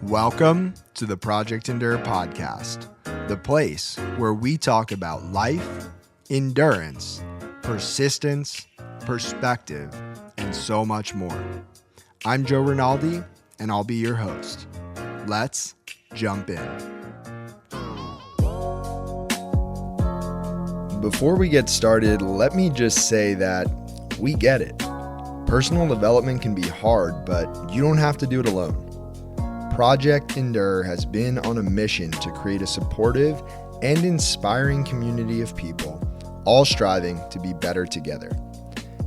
Welcome to the Project Endure podcast, the place where we talk about life, endurance, persistence, perspective, and so much more. I'm Joe Rinaldi, and I'll be your host. Let's jump in. Before we get started, let me just say that we get it. Personal development can be hard, but you don't have to do it alone. Project Endure has been on a mission to create a supportive and inspiring community of people, all striving to be better together.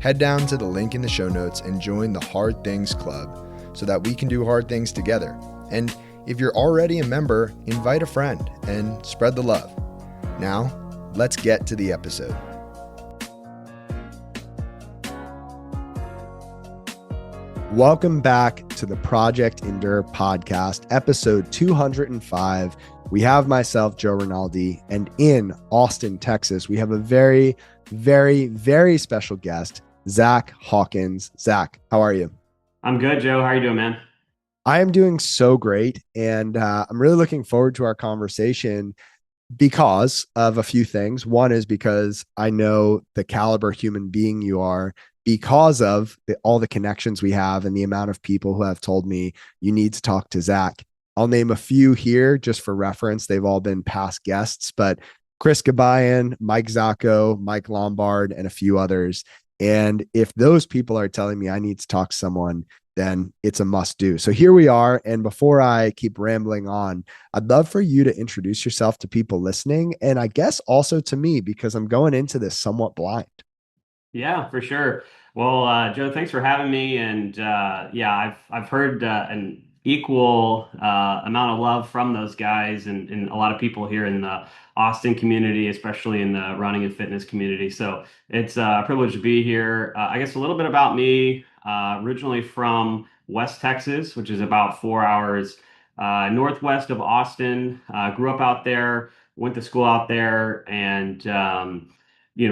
Head down to the link in the show notes and join the Hard Things Club so that we can do hard things together. And if you're already a member, invite a friend and spread the love. Now, let's get to the episode. Welcome back to the Project Endure podcast, episode 205. We have myself, Joe Rinaldi, and in Austin, Texas, we have a very, very, very special guest, Zach Hawkins. Zach, how are you? I'm good, Joe. How are you doing, man? I am doing so great, and I'm really looking forward to our conversation because of a few things. One is because I know the caliber human being you are, because of all the connections we have and the amount of people who have told me you need to talk to Zach. I'll name a few here just for reference. They've all been past guests, but Chris Gabayan, Mike Zacco, Mike Lombard, and a few others. And if those people are telling me I need to talk to someone, then it's a must do. So here we are. And before I keep rambling on, I'd love for you to introduce yourself to people listening. And I guess also to me, because I'm going into this somewhat blind. Yeah, for sure. Well, Joe, thanks for having me. And I've heard an equal amount of love from those guys and a lot of people here in the Austin community, especially in the running and fitness community. So it's a privilege to be here. I guess a little bit about me. Originally from West Texas, which is about 4 hours northwest of Austin. Grew up out there, went to school out there, and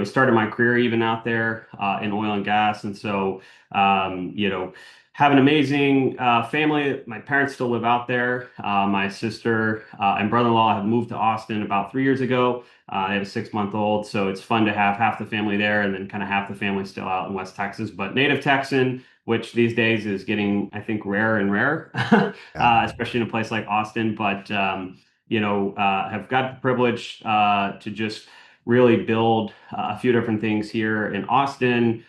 started my career even out there in oil and gas. And so, have an amazing family. My parents still live out there. My sister and brother-in-law have moved to Austin about 3 years ago. They have a 6-month-old, so it's fun to have half the family there and then kind of half the family still out in West Texas. But native Texan, which these days is getting, I think, rarer and rarer, especially in a place like Austin. But have got the privilege to just really build a few different things here in Austin.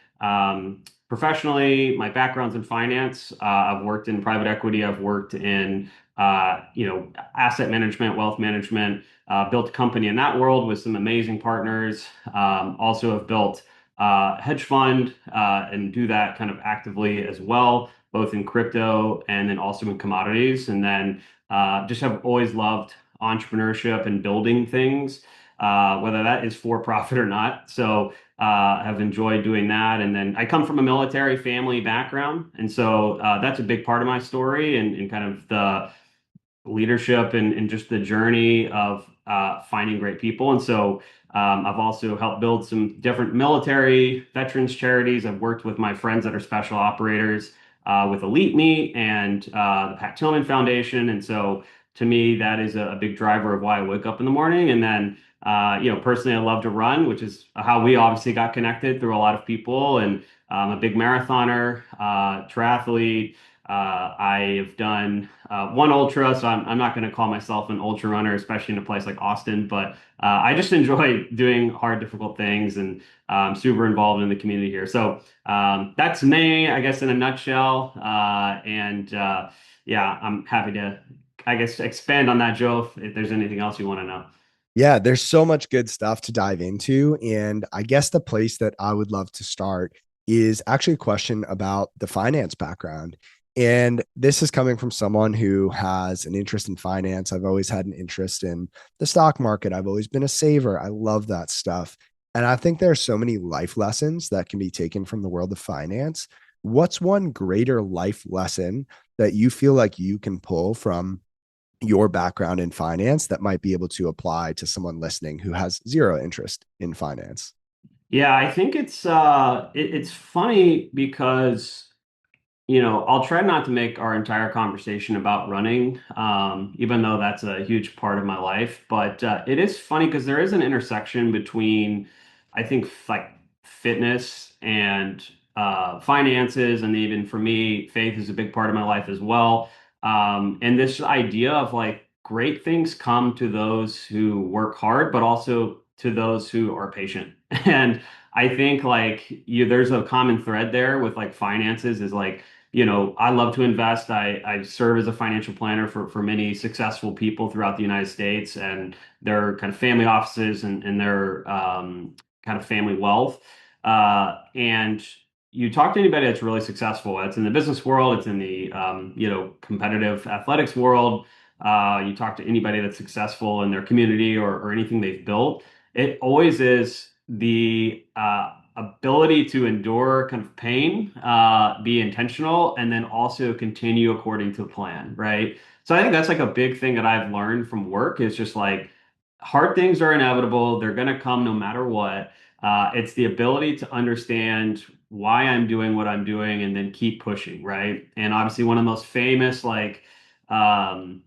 Professionally, my background's in finance. I've worked in private equity. I've worked in, asset management, wealth management, built a company in that world with some amazing partners. Also have built a hedge fund and do that kind of actively as well, both in crypto and then also in commodities. And then just have always loved entrepreneurship and building things. Whether that is for profit or not. So have enjoyed doing that. And then I come from a military family background. And so that's a big part of my story and kind of the leadership and just the journey of finding great people. And so I've also helped build some different military veterans charities. I've worked with my friends that are special operators with Elite Meat and the Pat Tillman Foundation. And so to me, that is a big driver of why I wake up in the morning. And then personally, I love to run, which is how we obviously got connected through a lot of people. And I'm a big marathoner, triathlete. I have done one ultra, so I'm not going to call myself an ultra runner, especially in a place like Austin. But I just enjoy doing hard, difficult things, and I'm super involved in the community here. So that's me, I guess, in a nutshell. I'm happy to, I guess, expand on that, Joe, if there's anything else you want to know. Yeah, there's so much good stuff to dive into. And I guess the place that I would love to start is actually a question about the finance background. And this is coming from someone who has an interest in finance. I've always had an interest in the stock market. I've always been a saver. I love that stuff. And I think there are so many life lessons that can be taken from the world of finance. What's one greater life lesson that you feel like you can pull from your background in finance that might be able to apply to someone listening who has zero interest in finance? Yeah, I think it's funny because I'll try not to make our entire conversation about running, even though that's a huge part of my life. But it is funny because there is an intersection between, I think, like fitness and finances, and even for me, faith is a big part of my life as well. And this idea of like great things come to those who work hard, but also to those who are patient. And I think like there's a common thread there with like finances is like I love to invest. I serve as a financial planner for many successful people throughout the United States and their kind of family offices and their kind of family wealth. And you talk to anybody that's really successful. It's in the business world. It's in the competitive athletics world. You talk to anybody that's successful in their community or anything they've built. It always is the ability to endure kind of pain, be intentional, and then also continue according to the plan, right? So I think that's like a big thing that I've learned from work is just like hard things are inevitable. They're going to come no matter what. It's the ability to understand why I'm doing what I'm doing and then keep pushing, right? And obviously, one of the most famous, like, um,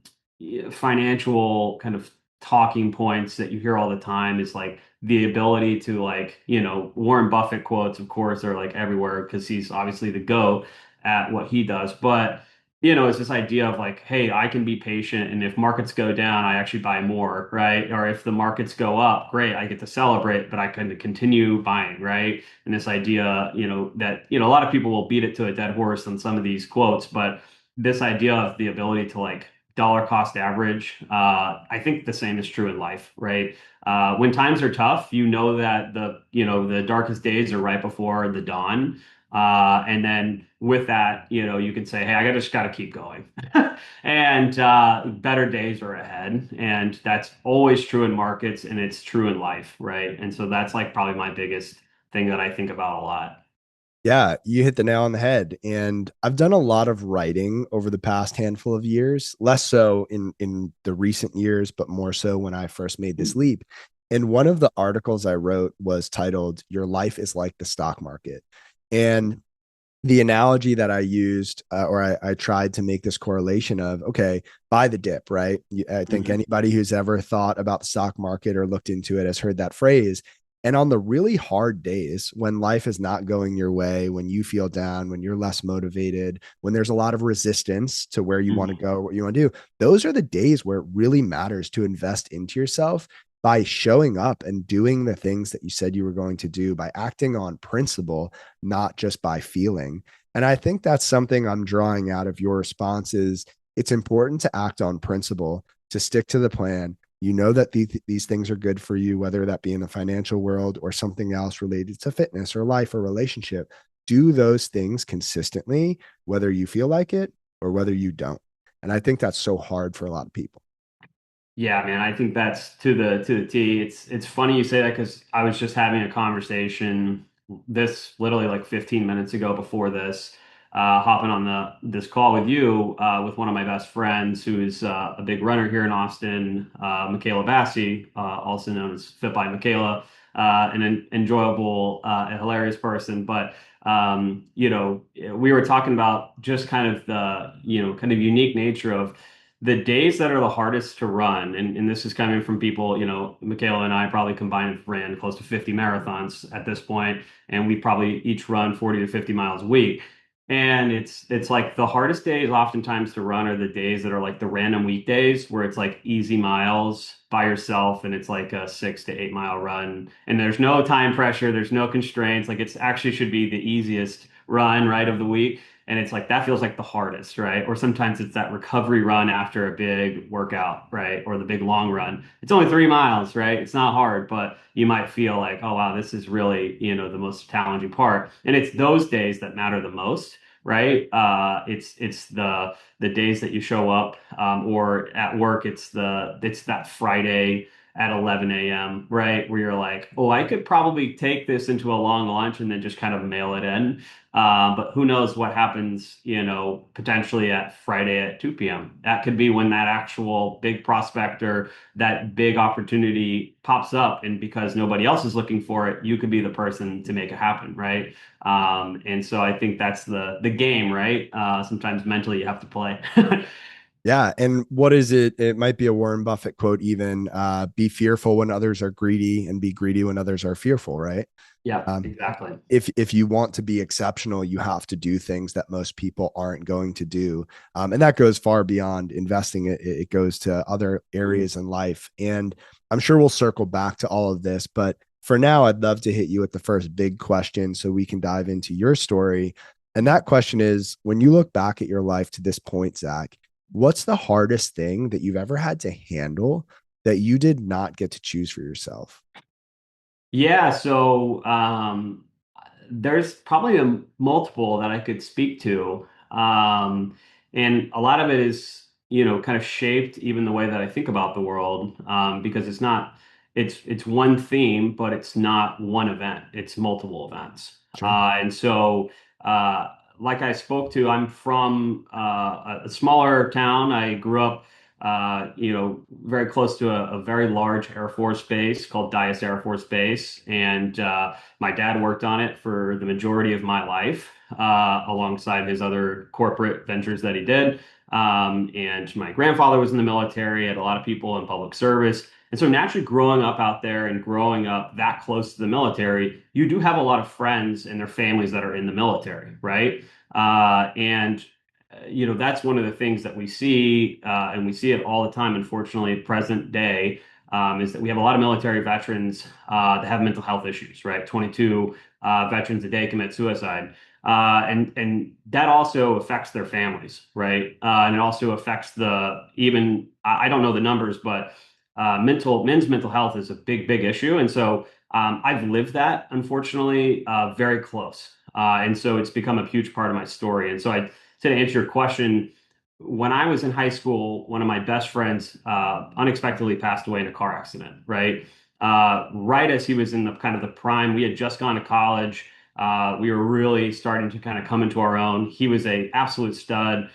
financial kind of talking points that you hear all the time is like the ability to like, Warren Buffett quotes, of course, are like everywhere because he's obviously the GOAT at what he does. But, it's this idea of like, hey, I can be patient. And if markets go down, I actually buy more, right? Or if the markets go up, great, I get to celebrate, but I can continue buying, right? And this idea, that, a lot of people will beat it to a dead horse on some of these quotes, but this idea of the ability to like dollar cost average, I think the same is true in life, right? When times are tough, you know that the darkest days are right before the dawn. And then with that, you can say, hey, just got to keep going. And better days are ahead. And that's always true in markets and it's true in life, right? And so that's like probably my biggest thing that I think about a lot. Yeah, you hit the nail on the head. And I've done a lot of writing over the past handful of years, less so in the recent years, but more so when I first made this leap. And one of the articles I wrote was titled "Your Life is Like the Stock Market." And the analogy that I used, or I tried to make this correlation of, okay, buy the dip, right? I think Mhm. anybody who's ever thought about the stock market or looked into it has heard that phrase. And on the really hard days when life is not going your way, when you feel down, when you're less motivated, when there's a lot of resistance to where you want to Mhm. go, what you want to do, those are the days where it really matters to invest into yourself by showing up and doing the things that you said you were going to do, by acting on principle, not just by feeling. And I think that's something I'm drawing out of your responses. It's important to act on principle, to stick to the plan. You know that these things are good for you, whether that be in the financial world or something else related to fitness or life or relationship. Do those things consistently, whether you feel like it or whether you don't. And I think that's so hard for a lot of people. Yeah, man, I think that's to the T. It's funny you say that because I was just having a conversation this literally like 15 minutes ago before this, hopping on this call with you with one of my best friends who is a big runner here in Austin, Michaela Bassi, also known as Fit by Michaela, an enjoyable, a hilarious person. But we were talking about just kind of the kind of unique nature of the days that are the hardest to run, and this is coming from people, Michaela and I probably combined have ran close to 50 marathons at this point, and we probably each run 40 to 50 miles a week. And it's like the hardest days oftentimes to run are the days that are like the random weekdays where it's like easy miles by yourself and it's like a 6 to 8 mile run. And there's no time pressure, there's no constraints. Like it's actually should be the easiest run, right, of the week. And it's like that feels like the hardest, right? Or sometimes it's that recovery run after a big workout, right? Or the big long run. It's only 3 miles, right? It's not hard, but you might feel like, oh wow, this is really, the most challenging part. And it's those days that matter the most, right? It's the days that you show up, or at work, it's that Friday at 11 a.m., right? Where you're like, oh, I could probably take this into a long lunch and then just kind of mail it in. But who knows what happens, potentially at Friday at 2 p.m. That could be when that actual big prospect or that big opportunity pops up. And because nobody else is looking for it, you could be the person to make it happen, right? And so I think that's the game, right? Sometimes mentally you have to play. Yeah. And what is it? It might be a Warren Buffett quote, even be fearful when others are greedy and be greedy when others are fearful, right? Yeah, Um, exactly. if you want to be exceptional, you have to do things that most people aren't going to do, and that goes far beyond investing. It goes to other Mhm. areas in life, and I'm sure we'll circle back to all of this. But for now, I'd love to hit you with the first big question so we can dive into your story. And that question is: when you look back at your life to this point, Zach, what's the hardest thing that you've ever had to handle that you did not get to choose for yourself? Yeah, so there's probably a multiple that I could speak to. And a lot of it is, kind of shaped even the way that I think about the world, because it's one theme, but it's not one event. It's multiple events. Sure. And so, uh, like I spoke to, I'm from a smaller town. I grew up very close to a very large Air Force base called Dyess Air Force Base. And my dad worked on it for the majority of my life, alongside his other corporate ventures that he did. And my grandfather was in the military, had a lot of people in public service. And so naturally growing up out there and growing up that close to the military, you do have a lot of friends and their families that are in the military, right? And that's one of the things that we see, and we see it all the time, unfortunately, present day, is that we have a lot of military veterans that have mental health issues, right? 22 veterans a day commit suicide. And that also affects their families, right? And it also affects I don't know the numbers, but men's mental health is a big, big issue. And so I've lived that, unfortunately, very close. And so it's become a huge part of my story. And so to answer your question, when I was in high school, one of my best friends unexpectedly passed away in a car accident, right? Right as he was in the kind of the prime, we had just gone to college. We were really starting to kind of come into our own. He was a absolute stud.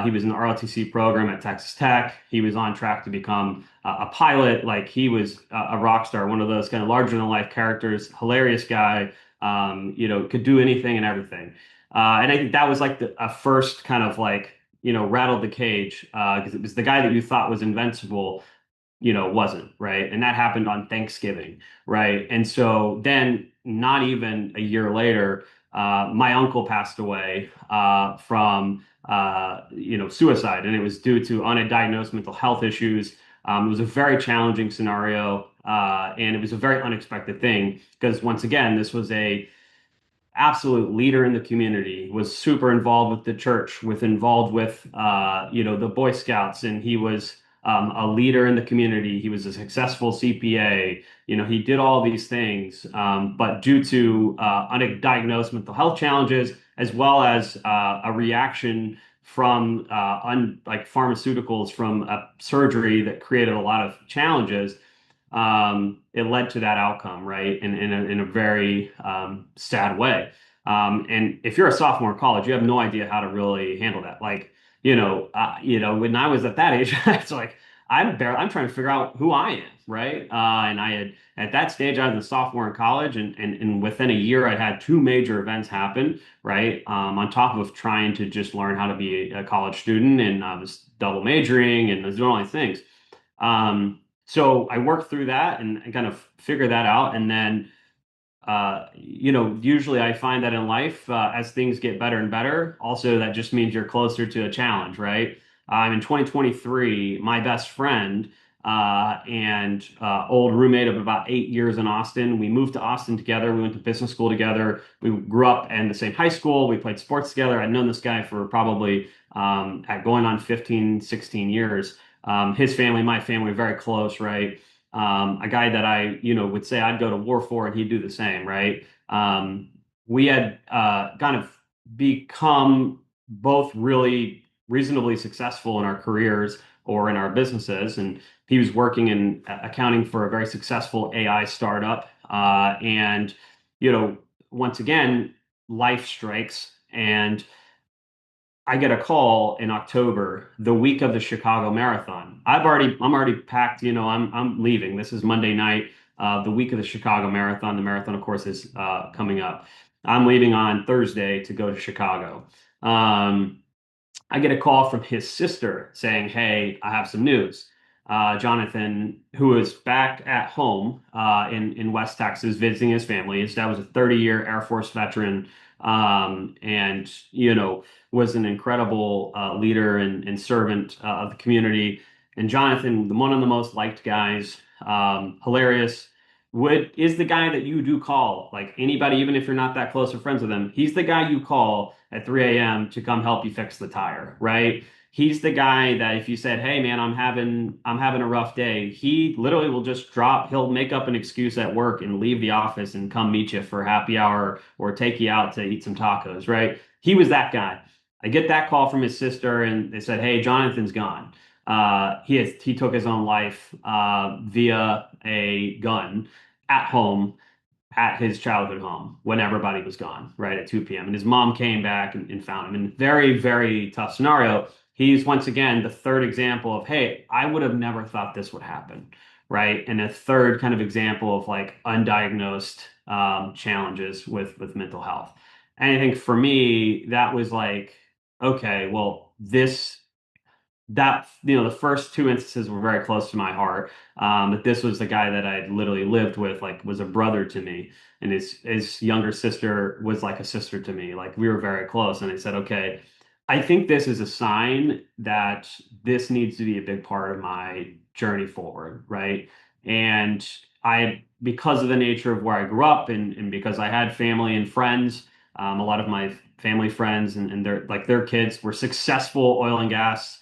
He was in the ROTC program at Texas Tech. He was on track to become a pilot. Like he was a rock star, one of those kind of larger than life characters, hilarious guy. Could do anything and everything. And I think that was like a first kind of like, rattled the cage, because it was the guy that you thought was invincible, wasn't, right? And that happened on Thanksgiving, right? And so then, not even a year later, my uncle passed away from, suicide, and it was due to undiagnosed mental health issues. It was a very challenging scenario, and it was a very unexpected thing because, once again, this was a absolute leader in the community, was super involved with the church, involved with the Boy Scouts, and he was a leader in the community. He was a successful CPA. He did all these things, but due to undiagnosed mental health challenges, as well as a reaction from like pharmaceuticals from a surgery that created a lot of challenges, it led to that outcome, right? In a very sad way. And if you're a sophomore in college, you have no idea how to really handle that. Like, when I was at that age, it's like I'm trying to figure out who I am, right? And I had at that stage, I was a sophomore in college, and within a year, I had two major events happen, right? On top of trying to just learn how to be a college student, and I was double majoring and I was doing all these things. So I worked through that and kind of figured that out. And then, usually I find that in life, as things get better and better, also that just means you're closer to a challenge, right? In 2023, my best friend and old roommate of about 8 years in Austin, we moved to Austin together. We went to business school together. We grew up in the same high school. We played sports together. I'd known this guy for probably at going on 15, 16 years. His family, my family, very close, right? A guy that I, would say I'd go to war for, and he'd do the same, right? We had kind of become both really reasonably successful in our careers or in our businesses. And he was working in accounting for a very successful AI startup. And, you know, once again, life strikes. And I get a call in October, the week of the Chicago Marathon. I'm already packed. I'm leaving. This is Monday night, the week of the Chicago Marathon. The marathon, of course, is coming up. I'm leaving on Thursday to go to Chicago. Um, I get a call from his sister saying, "Hey, I have some news. Jonathan, who is back at home in West Texas visiting his family. His dad was a 30-year Air Force veteran, and was an incredible leader and servant of the community. And Jonathan, one of the most liked guys, hilarious." Is the guy that you do call, like anybody, even if you're not that close or friends with him, he's the guy you call at 3 a.m. to come help you fix the tire, right? He's the guy that if you said, "Hey man, I'm having a rough day," he literally will just he'll make up an excuse at work and leave the office and come meet you for happy hour or take you out to eat some tacos, right? He was that guy. I get that call from his sister and they said, "Hey, Jonathan's gone. He took his own life via a gun at home at his childhood home when everybody was gone, right at 2 p.m. And his mom came back and found him. In very, very tough scenario. He's once again the third example of, hey, I would have never thought this would happen, right? And a third kind of example of like undiagnosed challenges with mental health. And I think for me, that was like, okay, well, the first two instances were very close to my heart. But this was the guy that I literally lived with, like was a brother to me, and his younger sister was like a sister to me. Like we were very close. And I said, okay, I think this is a sign that this needs to be a big part of my journey forward, right? And because of the nature of where I grew up and because I had family and friends, a lot of my family friends and their kids were successful oil and gas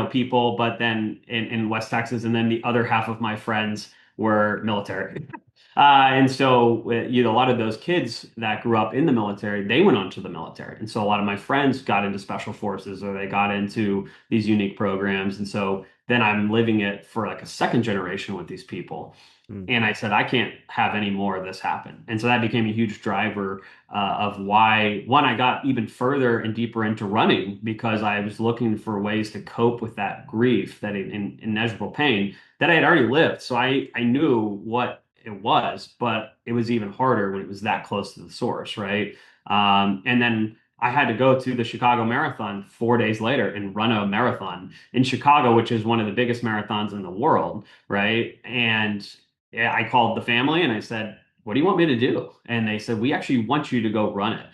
people, but then in West Texas, and then the other half of my friends were military. And so, a lot of those kids that grew up in the military, they went on to the military. And so a lot of my friends got into special forces or they got into these unique programs. And so then I'm living it for like a second generation with these people. Mm. And I said, I can't have any more of this happen. And so that became a huge driver of why, one, I got even further and deeper into running because I was looking for ways to cope with that grief, that immeasurable pain that I had already lived. So I knew what it was, but it was even harder when it was that close to the source, right? And then I had to go to the Chicago Marathon 4 days later and run a marathon in Chicago, which is one of the biggest marathons in the world, right? And yeah, I called the family and I said, "What do you want me to do?" And they said, "We actually want you to go run it."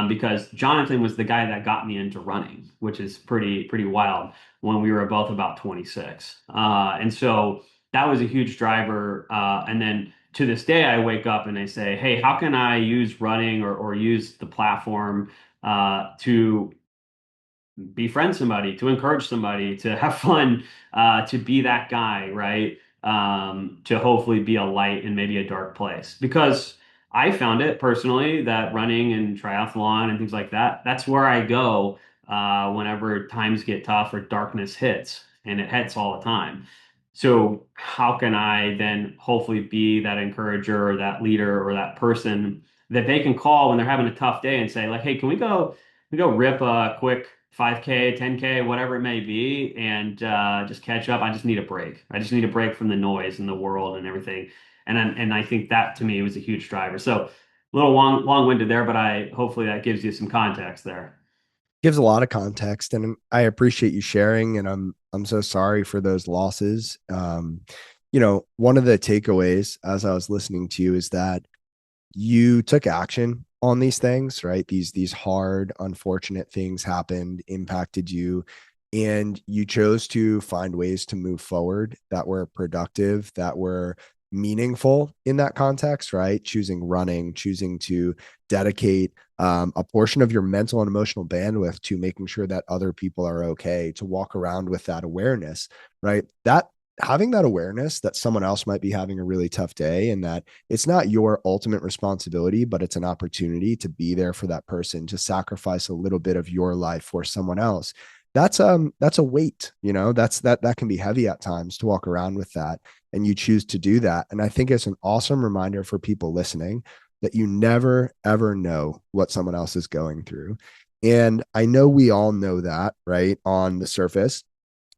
Because Jonathan was the guy that got me into running, which is pretty wild when we were both about 26. And so that was a huge driver. And then to this day, I wake up and I say, "Hey, how can I use running or use the platform to befriend somebody, to encourage somebody, to have fun, to be that guy, right? To hopefully be a light in maybe a dark place." Because I found it personally that running and triathlon and things like that, that's where I go whenever times get tough or darkness hits, and it hits all the time. So how can I then hopefully be that encourager or that leader or that person that they can call when they're having a tough day and say like, "Hey, can we go rip a quick 5K, 10K, whatever it may be, and just catch up. I just need a break. I just need a break from the noise in the world and everything." And I think that to me was a huge driver. So a little long-winded there, but I hopefully that gives you some context there. Gives a lot of context, and I appreciate you sharing. And I'm so sorry for those losses. One of the takeaways as I was listening to you is that you took action on these things, right? These hard, unfortunate things happened, impacted you, and you chose to find ways to move forward that were productive, that were meaningful in that context, right? Choosing running, choosing to dedicate a portion of your mental and emotional bandwidth to making sure that other people are okay, to walk around with that awareness, right? That having that awareness that someone else might be having a really tough day and that it's not your ultimate responsibility, but it's an opportunity to be there for that person, to sacrifice a little bit of your life for someone else. that's a weight, that can be heavy at times to walk around with that. And you choose to do that. And I think it's an awesome reminder for people listening that you never ever know what someone else is going through. And I know we all know that, right, on the surface,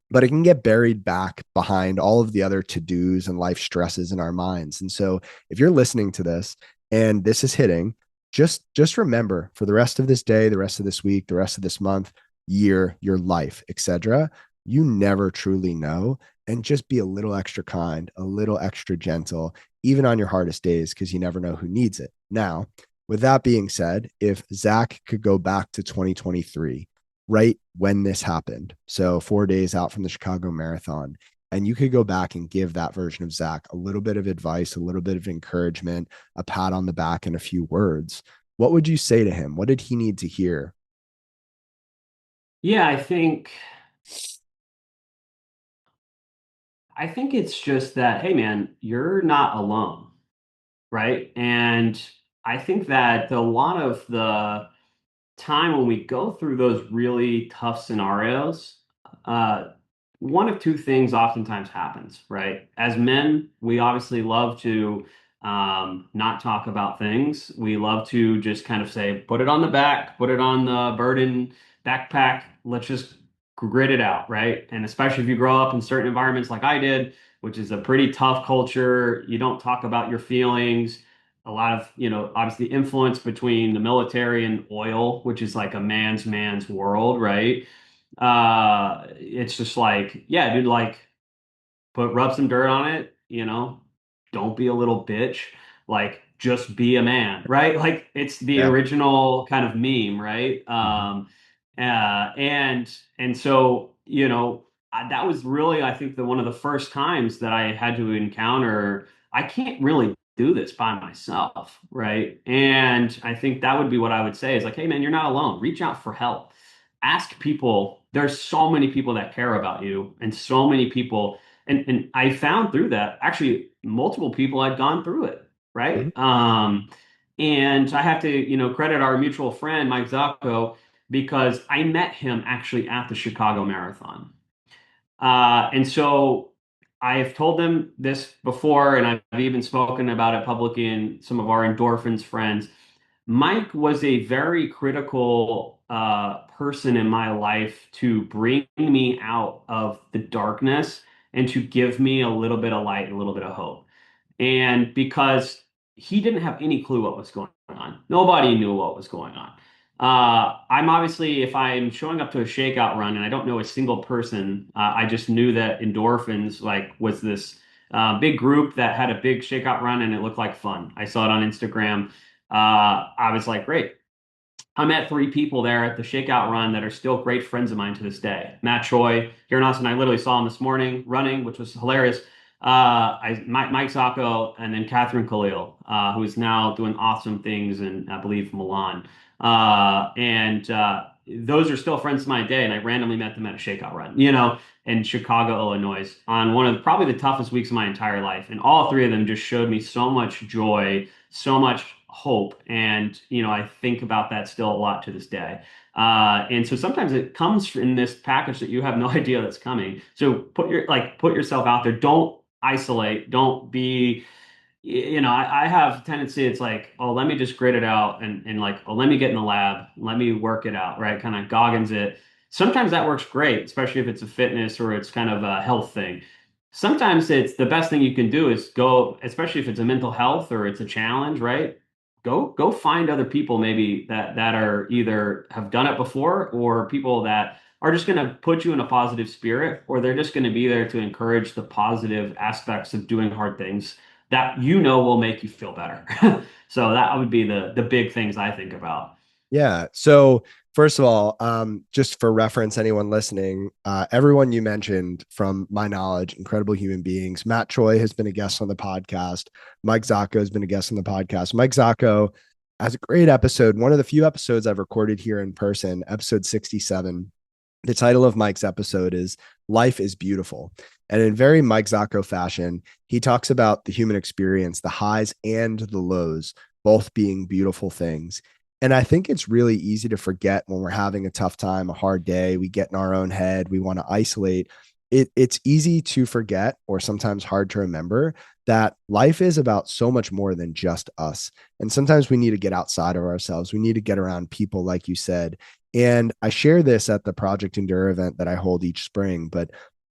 but it can get buried back behind all of the other to-dos and life stresses in our minds. And so if you're listening to this and this is hitting, just remember, for the rest of this day, the rest of this week, the rest of this month, year, your life, etc., you never truly know. And just be a little extra kind, a little extra gentle, even on your hardest days, because you never know who needs it. Now, with that being said, if Zach could go back to 2023, right when this happened, so 4 days out from the Chicago Marathon, and you could go back and give that version of Zach a little bit of advice, a little bit of encouragement, a pat on the back, and a few words, what would you say to him? What did he need to hear? Yeah, I think it's just that, hey man, you're not alone, right? And I think that a lot of the time when we go through those really tough scenarios, uh, one of two things oftentimes happens, right? As men, we obviously love to not talk about things. We love to just kind of say, put it on the back, put it on the burden backpack. Let's just grit it out, right? And especially if you grow up in certain environments like I did, which is a pretty tough culture, you don't talk about your feelings. A lot of, obviously influence between the military and oil, which is like a man's world, right? It's just like, yeah, dude, like rub some dirt on it, don't be a little bitch, like just be a man, right? Like it's the Yeah. original kind of meme, right? Mhm. And so, that was really, I think, the one of the first times that I had to encounter, I can't really do this by myself, right? And I think that would be what I would say is like, hey man, you're not alone. Reach out for help. Ask people. There's so many people that care about you, and so many people, and I found through that actually multiple people had gone through it, Mhm. right? And I have to, credit our mutual friend Mike Zacco because I met him actually at the Chicago Marathon. And so I have told them this before, and I've even spoken about it publicly in some of our endorphins friends. Mike was a very critical person in my life to bring me out of the darkness and to give me a little bit of light and a little bit of hope. And because he didn't have any clue what was going on, nobody knew what was going on. I'm obviously, if I'm showing up to a shakeout run and I don't know a single person, I just knew that endorphins like was this big group that had a big shakeout run and it looked like fun. I saw it on Instagram. I was like, great. I met three people there at the shakeout run that are still great friends of mine to this day. Matt Choi, here in Austin, I literally saw him this morning running, which was hilarious. Mike Sacco, and then Catherine Khalil, who is now doing awesome things in, I believe, Milan. And those are still friends to my day. And I randomly met them at a shakeout run, in Chicago, Illinois, on one of probably the toughest weeks of my entire life. And all three of them just showed me so much joy, so much hope. And, I think about that still a lot to this day. And so sometimes it comes in this package that you have no idea that's coming. So put yourself out there. Don't isolate. Don't be, I have a tendency, it's like, oh, let me just grit it out and like, oh, let me get in the lab, let me work it out, right? Kind of Goggins it. Sometimes that works great, especially if it's a fitness or it's kind of a health thing. Sometimes it's the best thing you can do is go, especially if it's a mental health or it's a challenge, right? Go find other people maybe that are either have done it before or people that are just going to put you in a positive spirit, or they're just going to be there to encourage the positive aspects of doing hard things that will make you feel better. So that would be the big things I think about. Yeah. So first of all, just for reference, anyone listening, everyone you mentioned, from my knowledge, incredible human beings. Matt Choi has been a guest on the podcast. Mike Zacco has been a guest on the podcast. Mike Zacco has a great episode. One of the few episodes I've recorded here in person, episode 67. The title of Mike's episode is Life is Beautiful. And in very Mike Zacco fashion, he talks about the human experience, the highs and the lows, both being beautiful things. And I think it's really easy to forget when we're having a tough time, a hard day, we get in our own head, we want to isolate. It's easy to forget, or sometimes hard to remember, that life is about so much more than just us. And sometimes we need to get outside of ourselves. We need to get around people, like you said. And I share this at the Project Endure event that I hold each spring, but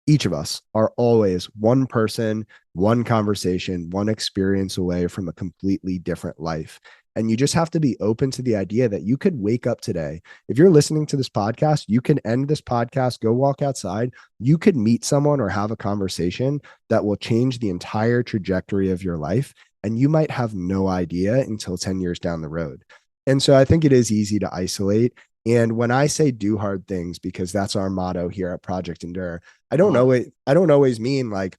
each of us are always one person, one conversation, one experience away from a completely different life. And you just have to be open to the idea that you could wake up today. If you're listening to this podcast, you can end this podcast, go walk outside. You could meet someone or have a conversation that will change the entire trajectory of your life. And you might have no idea until 10 years down the road. And so I think it is easy to isolate. And when I say do hard things, because that's our motto here at Project Endure, Uh-huh. I don't always mean like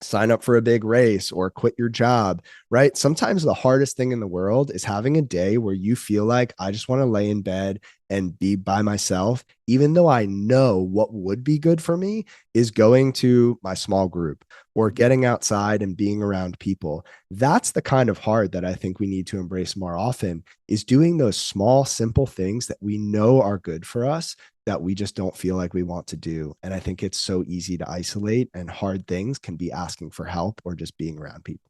sign up for a big race or quit your job, right? Sometimes the hardest thing in the world is having a day where you feel like I just want to lay in bed and be by myself, even though I know what would be good for me is going to my small group or getting outside and being around people. That's the kind of hard that I think we need to embrace more often, is doing those small, simple things that we know are good for us that we just don't feel like we want to do. And I think it's so easy to isolate, and hard things can be asking for help or just being around people.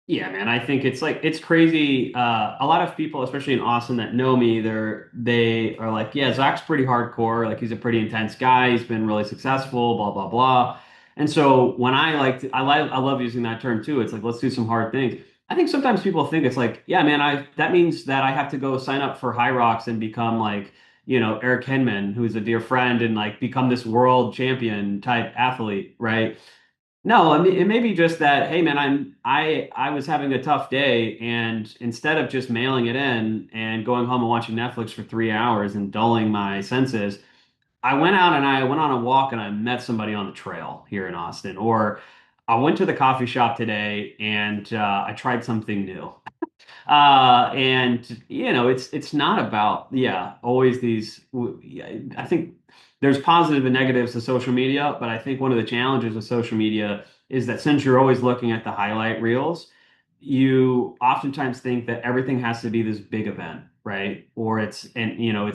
Yeah, man, I think it's like it's crazy. A lot of people, especially in Austin, that know me, they are like, yeah, Zach's pretty hardcore. Like he's a pretty intense guy. He's been really successful, blah blah blah. And so when I love using that term too. It's like let's do some hard things. I think sometimes people think it's like, yeah, man, I that means that I have to go sign up for High Rocks and become like, Eric Henman, who's a dear friend, and like become this world champion type athlete, right? No, I mean it may be just that, hey man, I was having a tough day, and instead of just mailing it in and going home and watching Netflix for 3 hours and dulling my senses, I went out and I went on a walk and I met somebody on the trail here in Austin. Or I went to the coffee shop today and I tried something new. And it's not about, yeah, always these. Yeah, I think there's positive and negatives to social media, but I think one of the challenges with social media is that since you're always looking at the highlight reels, you oftentimes think that everything has to be this big event, right? Or it's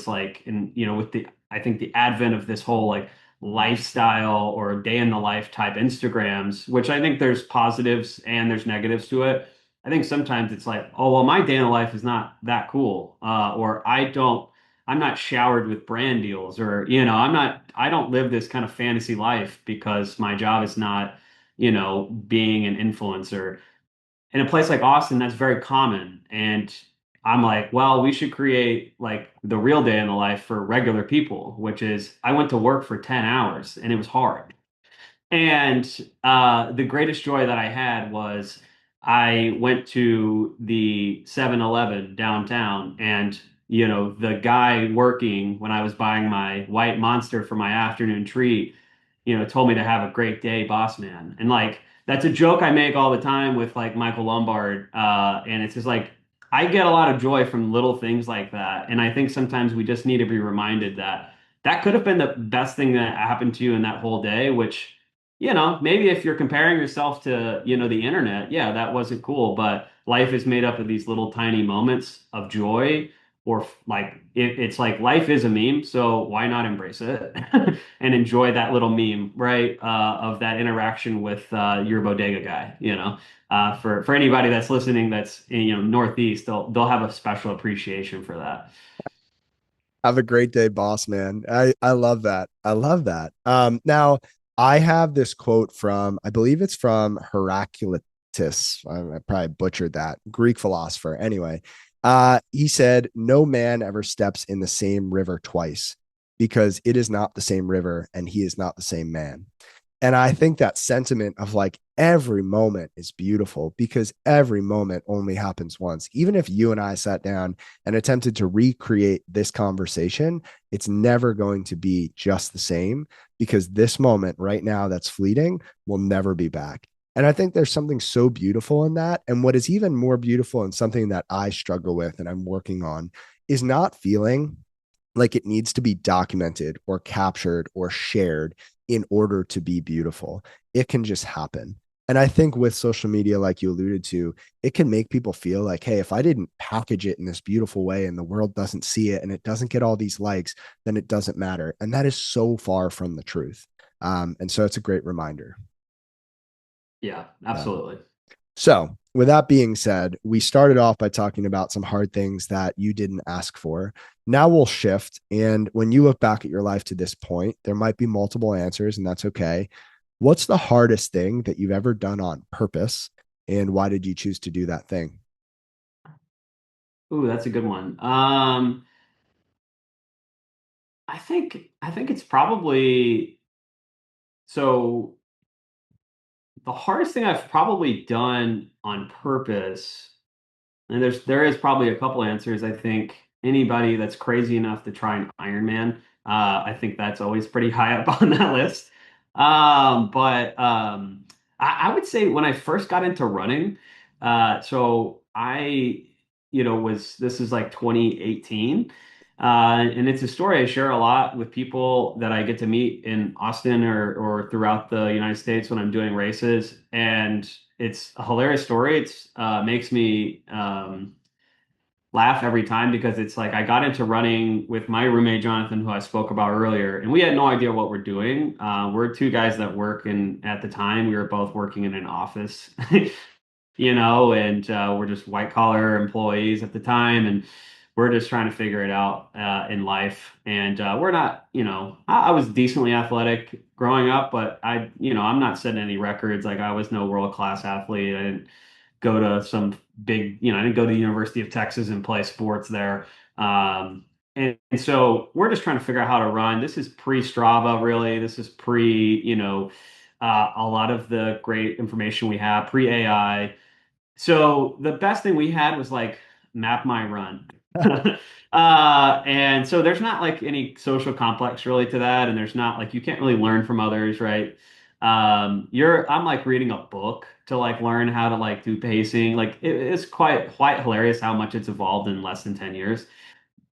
like, and with the, I think the advent of this whole like lifestyle or day in the life type Instagrams, which I think there's positives and there's negatives to it. I think sometimes it's like, oh, well, my day in the life is not that cool. Or I'm not showered with brand deals, or, I don't live this kind of fantasy life because my job is not, being an influencer. In a place like Austin, that's very common. And I'm like, well, we should create like the real day in the life for regular people, which is I went to work for 10 hours and it was hard. And the greatest joy that I had was I went to the 7-Eleven downtown, and the guy working when I was buying my white monster for my afternoon treat, told me to have a great day, boss man. And like that's a joke I make all the time with like Michael Lombard. And it's just like I get a lot of joy from little things like that. And I think sometimes we just need to be reminded that that could have been the best thing that happened to you in that whole day, which maybe if you're comparing yourself to, the internet, yeah, that wasn't cool, but life is made up of these little tiny moments of joy, or like it's like life is a meme, so why not embrace it and enjoy that little meme, right? Of that interaction with your bodega guy, for anybody that's listening that's in, Northeast, they'll have a special appreciation for that. Have a great day, boss man. I love that. I love that. Now I have this quote from, I believe it's from Heraclitus. I probably butchered that, Greek philosopher. Anyway, he said, "No man ever steps in the same river twice, because it is not the same river and he is not the same man." And I think that sentiment of like every moment is beautiful, because every moment only happens once. Even if you and I sat down and attempted to recreate this conversation, it's never going to be just the same, because this moment right now that's fleeting will never be back. And I think there's something so beautiful in that. And what is even more beautiful, and something that I struggle with and I'm working on, is not feeling like it needs to be documented or captured or shared in order to be beautiful. It can just happen. And I think with social media, like you alluded to, it can make people feel like, hey, if I didn't package it in this beautiful way and the world doesn't see it and it doesn't get all these likes, then it doesn't matter. And that is so far from the truth. And so it's a great reminder. Yeah, Um, absolutely. so, with that being said, we started off by talking about some hard things that you didn't ask for. Now we'll shift. And when you look back at your life to this point, there might be multiple answers, and that's okay. What's the hardest thing that you've ever done on purpose? And why did you choose to do that thing? Ooh, that's a good one. I think it's probably so the hardest thing I've probably done on purpose. And there is probably a couple answers. I think anybody that's crazy enough to try an Ironman, I think that's always pretty high up on that list. But I would say when I first got into running, so I, was this is like 2018. And it's a story I share a lot with people that I get to meet in Austin or throughout the United States when I'm doing races. And it's a hilarious story. It's makes me laugh every time because it's like I got into running with my roommate Jonathan, who I spoke about earlier, and we had no idea what we're doing. We're two guys that work, and at the time we were both working in an office, and we're just white collar employees at the time, and we're just trying to figure it out in life. And we're not, I was decently athletic growing up, but I'm not setting any records. Like I was no world class athlete. I didn't go to some big, I didn't go to the University of Texas and play sports there. And so we're just trying to figure out how to run. This is pre-Strava, really. This is a lot of the great information we have, pre-AI. So the best thing we had was like map my run. And so there's not like any social complex really to that, and there's not like you can't really learn from others, right? I'm like reading a book to like learn how to like do pacing. Like it's quite hilarious how much it's evolved in less than 10 years.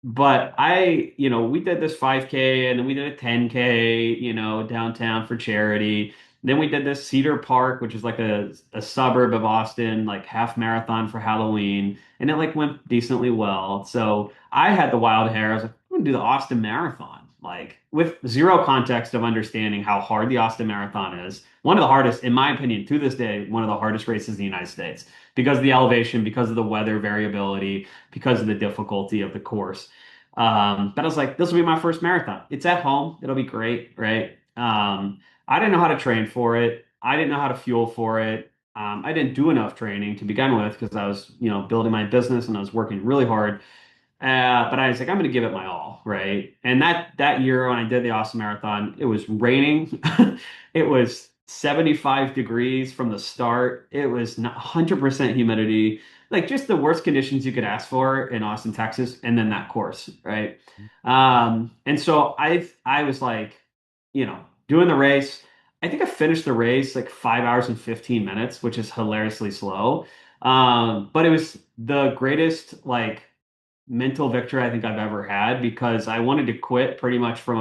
But we did this 5K and then we did a 10K, downtown for charity. Then we did this Cedar Park, which is like a suburb of Austin, like half marathon for Halloween. And it like went decently well. So I had the wild hair. I was like, I'm gonna do the Austin Marathon, like with zero context of understanding how hard the Austin Marathon is. One of the hardest, in my opinion, to this day, one of the hardest races in the United States because of the elevation, because of the weather variability, because of the difficulty of the course. But I was like, this will be my first marathon. It's at home. It'll be great, right? I didn't know how to train for it. I didn't know how to fuel for it. I didn't do enough training to begin with because I was, building my business and I was working really hard. But I was like, I'm going to give it my all, right? And that year when I did the Austin Marathon, it was raining. It was 75 degrees from the start. It was not 100% humidity, like just the worst conditions you could ask for in Austin, Texas, and then that course, right? And so I was like, doing the race. I think I finished the race like 5 hours and 15 minutes, which is hilariously slow. But it was the greatest like mental victory I think I've ever had because I wanted to quit pretty much from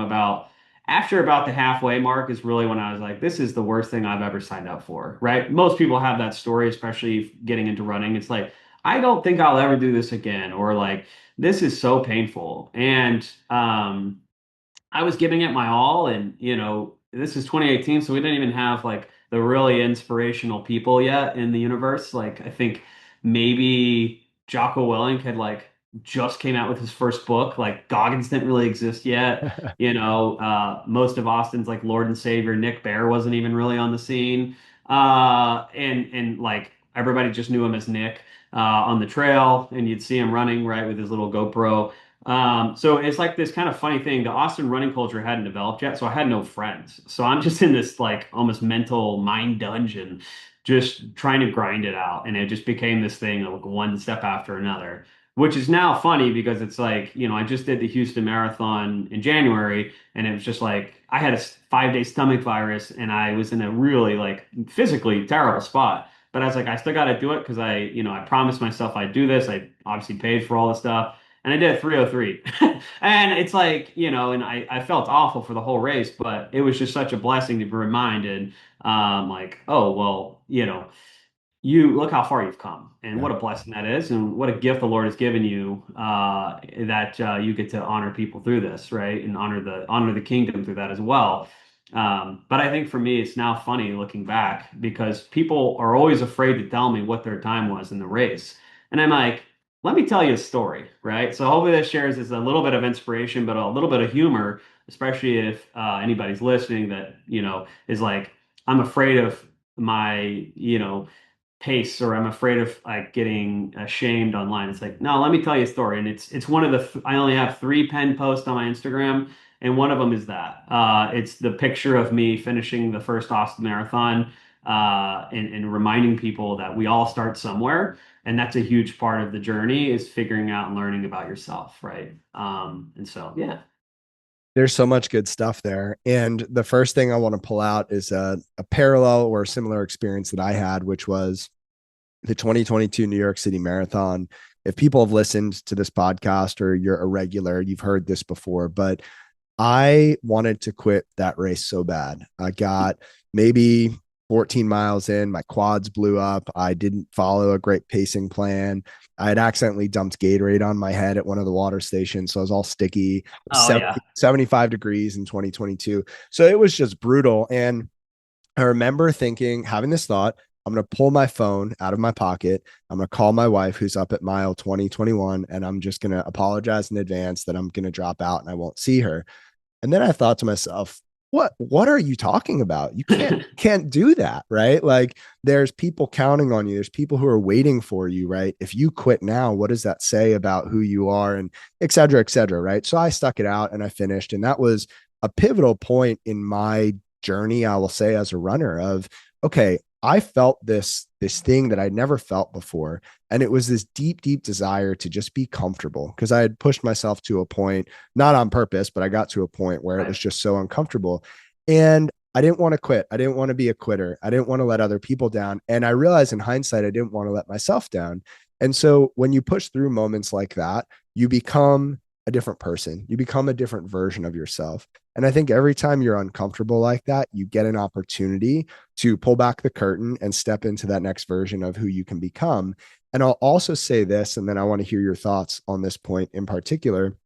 after about the halfway mark is really when I was like, this is the worst thing I've ever signed up for, right? Most people have that story, especially getting into running. It's like, I don't think I'll ever do this again, or like, this is so painful. And I was giving it my all, and this is 2018, so we didn't even have like the really inspirational people yet in the universe. Like I think maybe Jocko Willink had like just came out with his first book. Like Goggins didn't really exist yet. Most of Austin's like Lord and Savior Nick Bare wasn't even really on the scene. And like everybody just knew him as Nick on the trail, and you'd see him running right with his little GoPro. So it's like this kind of funny thing. The Austin running culture hadn't developed yet, so I had no friends. So I'm just in this like almost mental mind dungeon, just trying to grind it out. And it just became this thing of like one step after another, which is now funny because it's like, I just did the Houston Marathon in January, and it was just like I had a 5-day stomach virus and I was in a really like physically terrible spot. But I was like, I still got to do it because I promised myself I'd do this. I obviously paid for all the stuff. and I did a 3:03. And it's like, and I felt awful for the whole race, but it was just such a blessing to be reminded, like, oh, well, you look how far you've come and Yeah. what a blessing that is and what a gift the Lord has given you, that you get to honor people through this, right? And honor the kingdom through that as well. But I think for me it's now funny looking back because people are always afraid to tell me what their time was in the race, and I'm like, let me tell you a story, right? So hopefully this shares is a little bit of inspiration but a little bit of humor, especially if anybody's listening that is like, I'm afraid of my pace, or I'm afraid of like getting shamed online. It's like, no, let me tell you a story. And it's one of I only have three pen posts on my Instagram, and one of them is that. It's the picture of me finishing the first Austin Marathon, and reminding people that we all start somewhere. And that's a huge part of the journey, is figuring out and learning about yourself, right? And so, yeah. There's so much good stuff there. And the first thing I want to pull out is a parallel or a similar experience that I had, which was the 2022 New York City Marathon. If people have listened to this podcast or you're a regular, you've heard this before, but I wanted to quit that race so bad. I got maybe 14 miles in, my quads blew up. I didn't follow a great pacing plan. I had accidentally dumped Gatorade on my head at one of the water stations. So I was all sticky. It was Oh, yeah. 75 degrees in 2022. So it was just brutal. And I remember thinking, having this thought, I'm going to pull my phone out of my pocket. I'm going to call my wife, who's up at mile 2021, and I'm just going to apologize in advance that I'm going to drop out and I won't see her. And then I thought to myself, what are you talking about? You can't do that, right? Like there's people counting on you. There's people who are waiting for you, right? If you quit now, what does that say about who you are, and et cetera, right? So I stuck it out and I finished. And that was a pivotal point in my journey, I will say, as a runner of, okay, I felt this thing that I'd never felt before. And it was this deep, deep desire to just be comfortable because I had pushed myself to a point, not on purpose, but I got to a point where it was Right. just so uncomfortable. And I didn't want to quit. I didn't want to be a quitter. I didn't want to let other people down. And I realized in hindsight, I didn't want to let myself down. And so when you push through moments like that, you become a different person. You become a different version of yourself. And I think every time you're uncomfortable like that, you get an opportunity to pull back the curtain and step into that next version of who you can become. And I'll also say this, and then I want to hear your thoughts on this point in particular.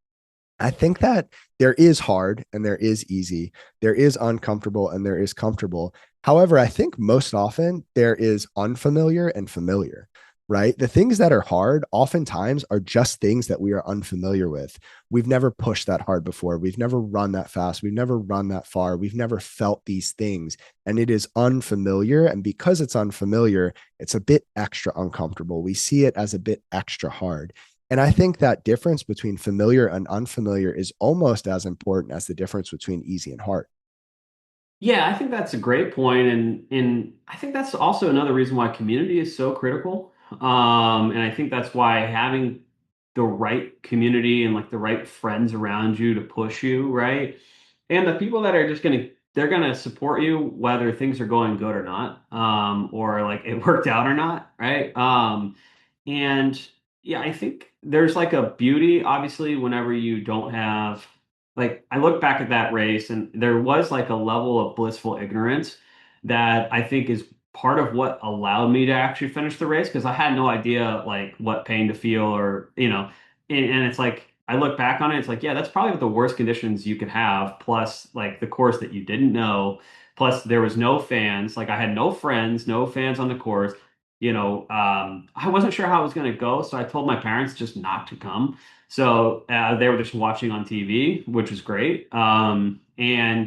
I think that there is hard and there is easy, there is uncomfortable and there is comfortable. However, I think most often there is unfamiliar and familiar, right? The things that are hard oftentimes are just things that we are unfamiliar with. We've never pushed that hard before. We've never run that fast. We've never run that far. We've never felt these things. And it is unfamiliar. And because it's unfamiliar, it's a bit extra uncomfortable. We see it as a bit extra hard. And I think that difference between familiar and unfamiliar is almost as important as the difference between easy and hard. Yeah, I think that's a great point, and I think that's also another reason why community is so critical. And I think that's why having the right community and like the right friends around you to push you, right? And the people that are just they're gonna support you whether things are going good or not, or like it worked out or not, right? And yeah, I think there's like a beauty, obviously, whenever you don't have, like, I look back at that race and there was like a level of blissful ignorance that I think is part of what allowed me to actually finish the race, because I had no idea like what pain to feel, or, and it's like, I look back on it, it's like, yeah, that's probably the worst conditions you could have, plus like the course that you didn't know, plus there was no fans, like I had no friends, no fans on the course. I wasn't sure how it was going to go, so I told my parents just not to come. So they were just watching on TV, which was great. And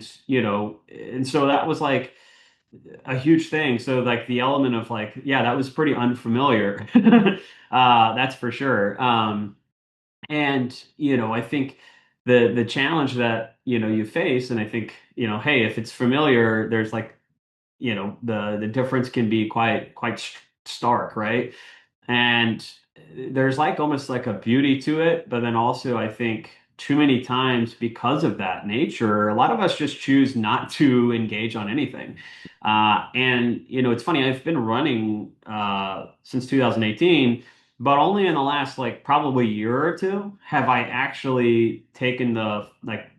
so that was like a huge thing. So like the element of like, yeah, that was pretty unfamiliar. That's for sure. And I think the challenge that you face, and I think hey, if it's familiar, there's like the difference can be quite stark, right? And there's like almost like a beauty to it, but then also I think too many times because of that nature, a lot of us just choose not to engage on anything. And it's funny, I've been running since 2018, but only in the last like probably year or two have I actually taken the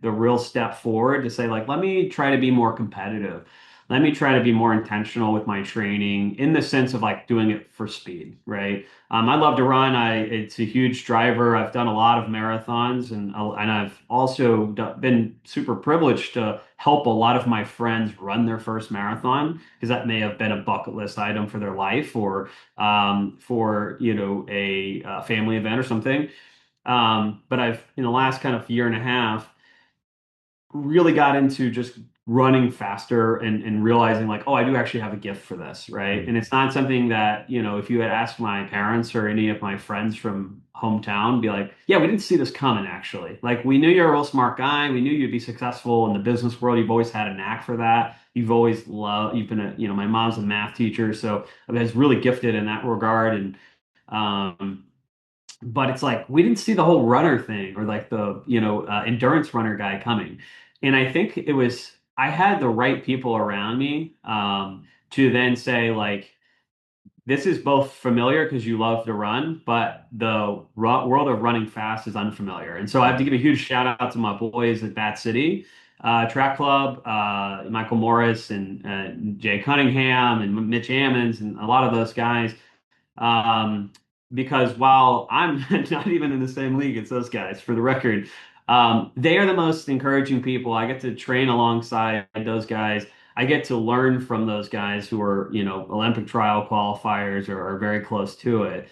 real step forward to say like let me try to be more competitive. Let me try to be more intentional with my training in the sense of like doing it for speed, right? I love to run. It's a huge driver. I've done a lot of marathons, and I've also been super privileged to help a lot of my friends run their first marathon because that may have been a bucket list item for their life or for a family event or something. But I've in the last kind of year and a half really got into just running faster and realizing like, oh, I do actually have a gift for this, right? Mm. And it's not something that, if you had asked my parents or any of my friends from hometown, be like, yeah, we didn't see this coming actually. Like we knew you're a real smart guy. We knew you'd be successful in the business world. You've always had a knack for that. You've been my mom's a math teacher, so I was really gifted in that regard. And um, but it's like we didn't see the whole runner thing or like the endurance runner guy coming, and I think it was I had the right people around me to then say like this is both familiar because you love to run, but the world of running fast is unfamiliar. And so I have to give a huge shout out to my boys at Bat City Track Club, Michael Morris and Jay Cunningham and Mitch Ammons and a lot of those guys um, because while I'm not even in the same league as those guys, for the record, they are the most encouraging people. I get to train alongside those guys. I get to learn from those guys who are, Olympic trial qualifiers or are very close to it.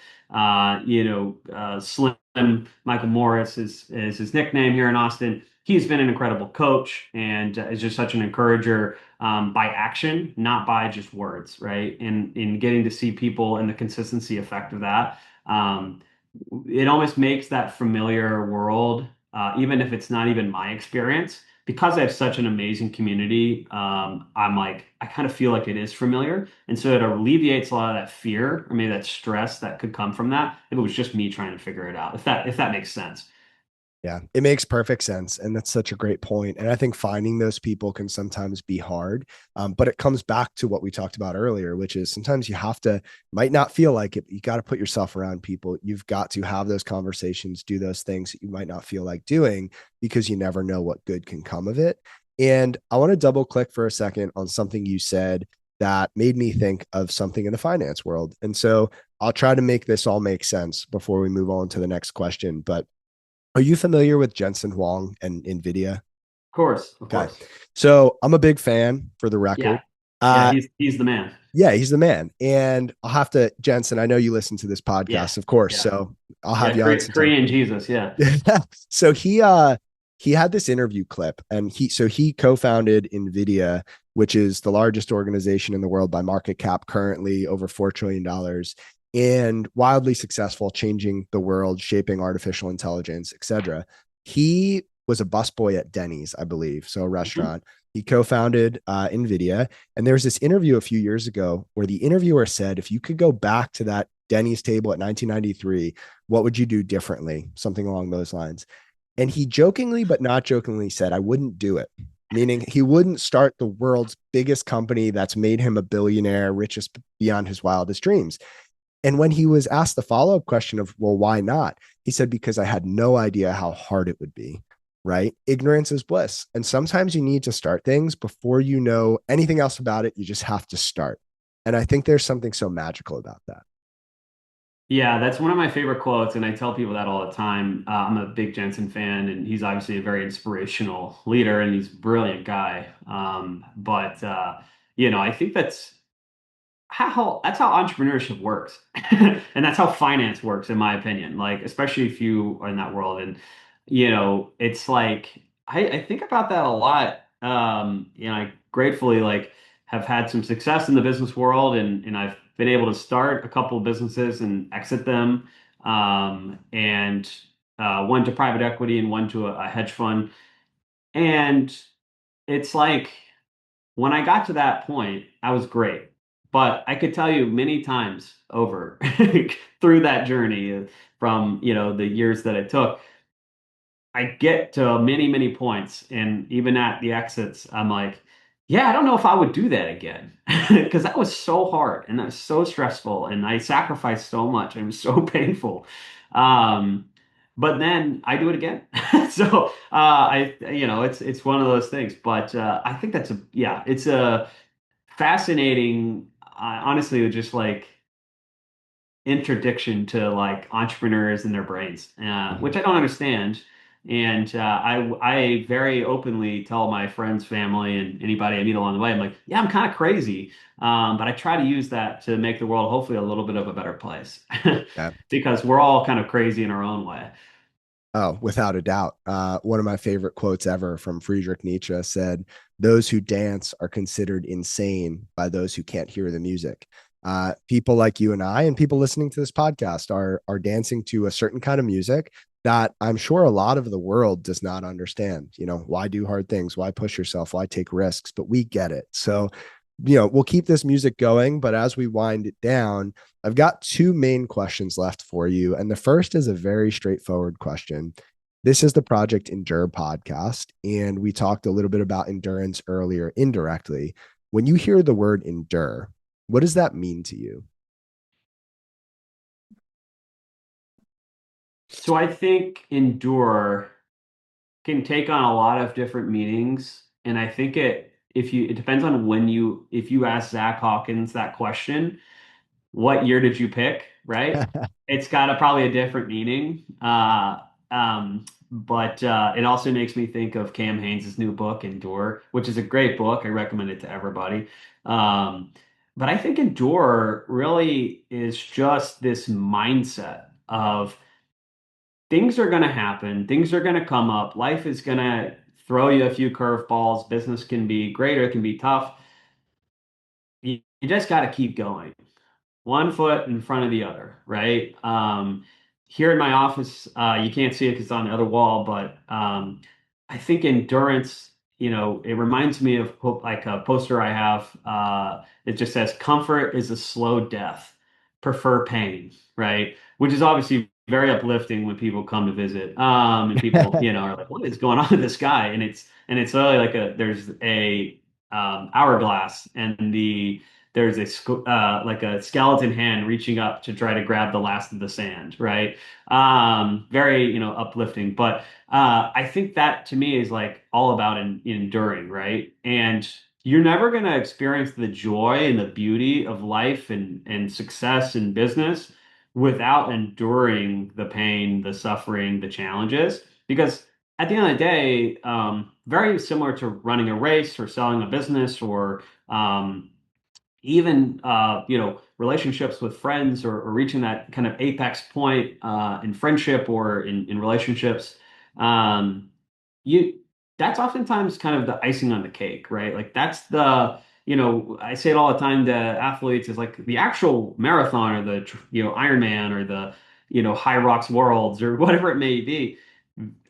Slim Michael Morris is his nickname here in Austin. He's been an incredible coach and is just such an encourager by action, not by just words, right? And in getting to see people and the consistency effect of that, um, it almost makes that familiar world, even if it's not even my experience, because I have such an amazing community. I'm like, I kind of feel like it is familiar, and so it alleviates a lot of that fear or maybe that stress that could come from that if it was just me trying to figure it out. If that makes sense. Yeah, it makes perfect sense. And that's such a great point. And I think finding those people can sometimes be hard. But it comes back to what we talked about earlier, which is sometimes you have to, might not feel like it, but you got to put yourself around people. You've got to have those conversations, do those things that you might not feel like doing because you never know what good can come of it. And I want to double click for a second on something you said that made me think of something in the finance world. And so I'll try to make this all make sense before we move on to the next question. But are you familiar with Jensen Huang and NVIDIA? Of Okay. course. So I'm a big fan for the Yeah. record. Yeah, Uh, he's the man. yeah, he's the man. And I'll have to, Jensen, I know you listen to this Yeah. podcast, of course. Yeah. So I'll have Yeah, you on sometime. Korean Jesus, yeah. So he had this interview clip and he co-founded NVIDIA, which is the largest organization in the world by market cap, currently over $4 trillion and wildly successful, changing the world, shaping artificial intelligence, etc. He was a busboy at Denny's, I believe, so a Mhm. restaurant. He co-founded NVIDIA, and there was this interview a few years ago where the interviewer said, if you could go back to that Denny's table at 1993, what would you do differently? Something along those lines. And he jokingly, but not jokingly, said, I wouldn't do it. Meaning he wouldn't start the world's biggest company that's made him a billionaire, richest beyond his wildest dreams. And when he was asked the follow up question of, well, why not? He said, because I had no idea how hard it would be, right? Ignorance is bliss. And sometimes you need to start things before you know anything else about it. You just have to start. And I think there's something so magical about that. Yeah, that's one of my favorite quotes, and I tell people that all the time. I'm a big Jensen fan, and he's obviously a very inspirational leader, and he's a brilliant guy. But I think that's how entrepreneurship works, and that's how finance works, in my opinion. Like, especially if you are in that world, and it's like I think about that a lot. I gratefully like have had some success in the business world, and I've been able to start a couple of businesses and exit them, and one to private equity and one to a hedge fund, and it's like. When I got to that point, I was great. But I could tell you many times over through that journey from, the years that it took, I get to many, many points. And even at the exits, I'm like, Yeah, I don't know if I would do that again because that was so hard and that was so stressful and I sacrificed so much and it was so painful. Um, but then I do it again. So it's one of those things. But I think it's a fascinating, honestly, just like interdiction to like entrepreneurs and their brains, which Mhm. I don't understand. And I very openly tell my friends, family, and anybody I meet along the way, I'm like, yeah, I'm kind of crazy, but I try to use that to make the world hopefully a little bit of a better place, Yeah. because we're all kind of crazy in our own way. Oh, without a doubt. One of my favorite quotes ever from Friedrich Nietzsche said, "Those who dance are considered insane by those who can't hear the music." People like you and I, and people listening to this podcast, are dancing to a certain kind of music that I'm sure a lot of the world does not understand. You know, why do hard things? Why push yourself? Why take risks? But we get it. So, we'll keep this music going. But as we wind it down, I've got two main questions left for you. And the first is a very straightforward question. This is the Project Endure podcast. And we talked a little bit about endurance earlier indirectly. When you hear the word endure, what does that mean to you? So I think endure can take on a lot of different meanings, and I think it depends on if you ask Zach Hawkins that question, what year did you pick, right? It's got probably a different meaning. But it also makes me think of Cam Haynes' new book, Endure, which is a great book. I recommend it to everybody. Um, but I think Endure really is just this mindset of things are going to happen, things are going to come up, life is going to throw you a few curveballs, business can be great or it can be tough. You just got to keep going one foot in front of the other, right? Here in my office, you can't see it because it's on the other wall, but I think endurance, it reminds me of like a poster I have. It just says, "Comfort is a slow death. Prefer pain," right? Which is obviously very uplifting when people come to visit. And people, are like, "What is going on with this guy?" And it's really like there's a hourglass, and there's like a skeleton hand reaching up to try to grab the last of the sand, right? Very, uplifting. But I think that to me is like all about enduring, right? And you're never going to experience the joy and the beauty of life and success in business without enduring the pain, the suffering, the challenges. Because at the end of the day, very similar to running a race or selling a business or even relationships with friends, or reaching that kind of apex point in friendship or in relationships, um, you that's oftentimes kind of the icing on the cake, right? Like that's I say it all the time to athletes, is like the actual marathon or the Ironman or the High Rocks Worlds or whatever it may be,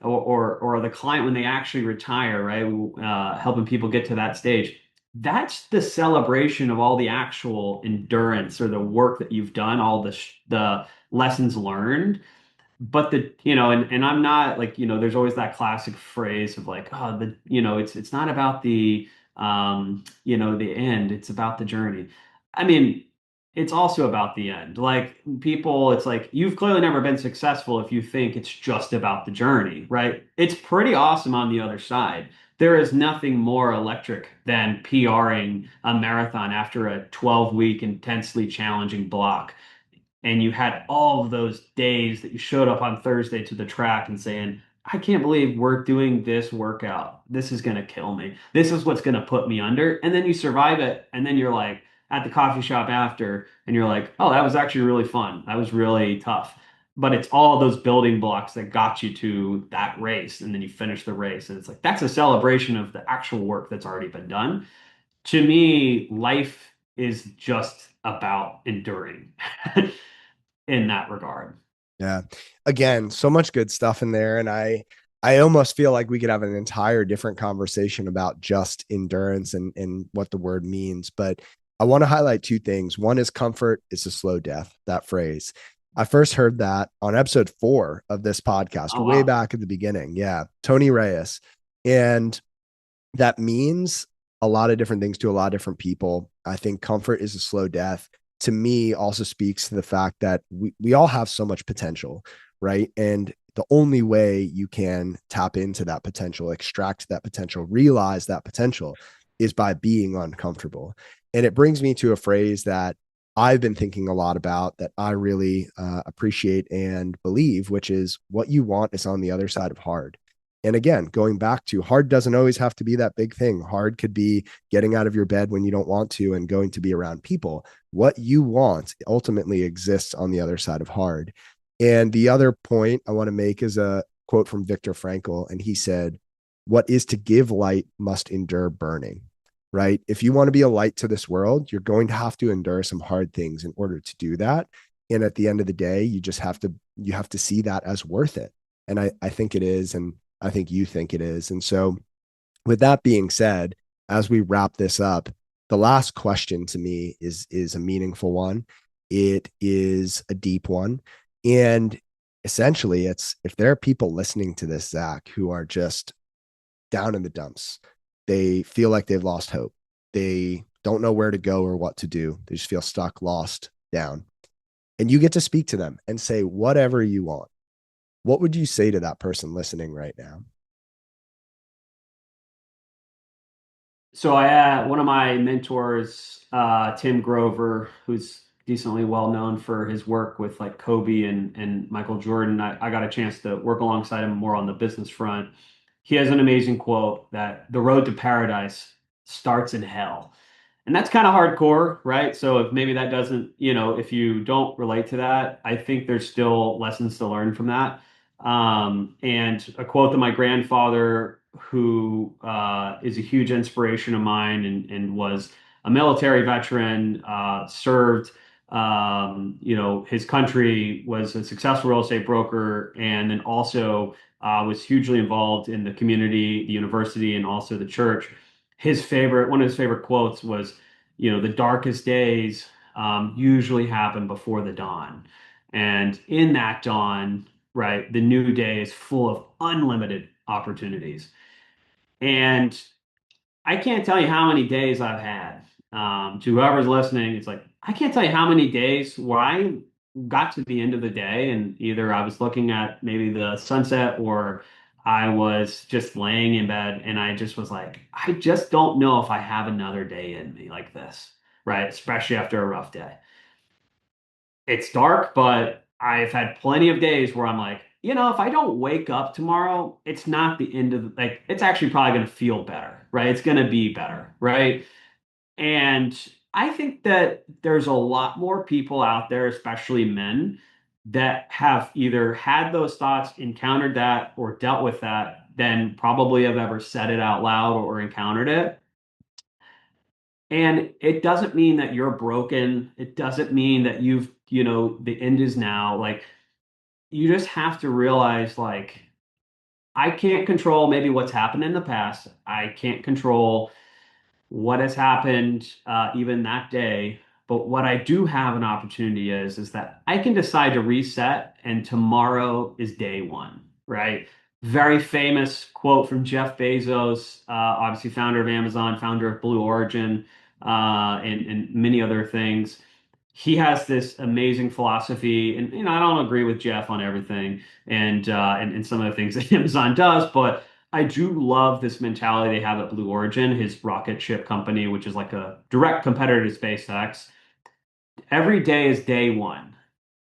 or the client when they actually retire, right? Helping people get to that stage. That's the celebration of all the actual endurance or the work that you've done, all the lessons learned. But and I'm not like, there's always that classic phrase of like, oh, it's not about the end, it's about the journey. I mean, it's also about the end. Like people, it's like you've clearly never been successful if you think it's just about the journey, right? It's pretty awesome on the other side. There is nothing more electric than PRing a marathon after a 12-week intensely challenging block, and you had all of those days that you showed up on Thursday to the track and saying, I can't believe we're doing this workout. This is going to kill me. This is what's going to put me under. And then you survive it. And then you're like at the coffee shop after, and you're like, oh, that was actually really fun. That was really tough. But it's all those building blocks that got you to that race. And then you finish the race. And it's like, that's a celebration of the actual work that's already been done. To me, life is just about enduring in that regard. Yeah. Again, so much good stuff in there. And I almost feel like we could have an entire different conversation about just endurance and what the word means. But I want to highlight two things. One is comfort is a slow death, that phrase. I first heard that on episode 4 of this podcast, Oh, way wow. back at the beginning. Yeah. Tony Reyes. And that means a lot of different things to a lot of different people. I think comfort is a slow death. To me, also speaks to the fact that we all have so much potential, right? And the only way you can tap into that potential, extract that potential, realize that potential is by being uncomfortable. And it brings me to a phrase that I've been thinking a lot about that I really appreciate and believe, which is what you want is on the other side of hard. And again, going back to hard doesn't always have to be that big thing. Hard could be getting out of your bed when you don't want to and going to be around people. What you want ultimately exists on the other side of hard. And the other point I want to make is a quote from Viktor Frankl. And he said, "What is to give light must endure burning." Right? If you want to be a light to this world, you're going to have to endure some hard things in order to do that. And at the end of the day, you have to see that as worth it. And I think it is. And I think you think it is. And so, with that being said, as we wrap this up, the last question to me is a meaningful one. It is a deep one, and essentially, it's if there are people listening to this, Zach, who are just down in the dumps, they feel like they've lost hope. They don't know where to go or what to do. They just feel stuck, lost, down. And you get to speak to them and say whatever you want. What would you say to that person listening right now? So I had one of my mentors, Tim Grover, who's decently well known for his work with like Kobe and Michael Jordan. I got a chance to work alongside him more on the business front. He has an amazing quote that the road to paradise starts in hell. And that's kind of hardcore, right? So if maybe that doesn't, if you don't relate to that, I think there's still lessons to learn from that. And a quote that my grandfather, who is a huge inspiration of mine and was a military veteran, served, his country, was a successful real estate broker, and then also was hugely involved in the community, the university, and also the church. One of his favorite quotes was, the darkest days usually happen before the dawn. And in that dawn, right, the new day is full of unlimited opportunities. And I can't tell you how many days I've had. To whoever's listening, it's like, I can't tell you how many days where I got to the end of the day and either I was looking at maybe the sunset or I was just laying in bed and I just was like, I just don't know if I have another day in me like this, right? Especially after a rough day. It's dark, but I've had plenty of days where I'm like, if I don't wake up tomorrow, it's not the end of like, it's actually probably going to feel better, right? It's going to be better, right? And I think that there's a lot more people out there, especially men, that have either had those thoughts, encountered that, or dealt with that than probably have ever said it out loud or encountered it. And it doesn't mean that you're broken. It doesn't mean that the end is now. Like, you just have to realize, like, I can't control maybe what's happened in the past. I can't control what has happened even that day. But what I do have an opportunity is that I can decide to reset, and tomorrow is day one, right? Very famous quote from Jeff Bezos, obviously founder of Amazon, founder of Blue Origin, and many other things. He has this amazing philosophy, and I don't agree with Jeff on everything, and some of the things that Amazon does, but I do love this mentality they have at Blue Origin, his rocket ship company, which is like a direct competitor to SpaceX. Every day is day one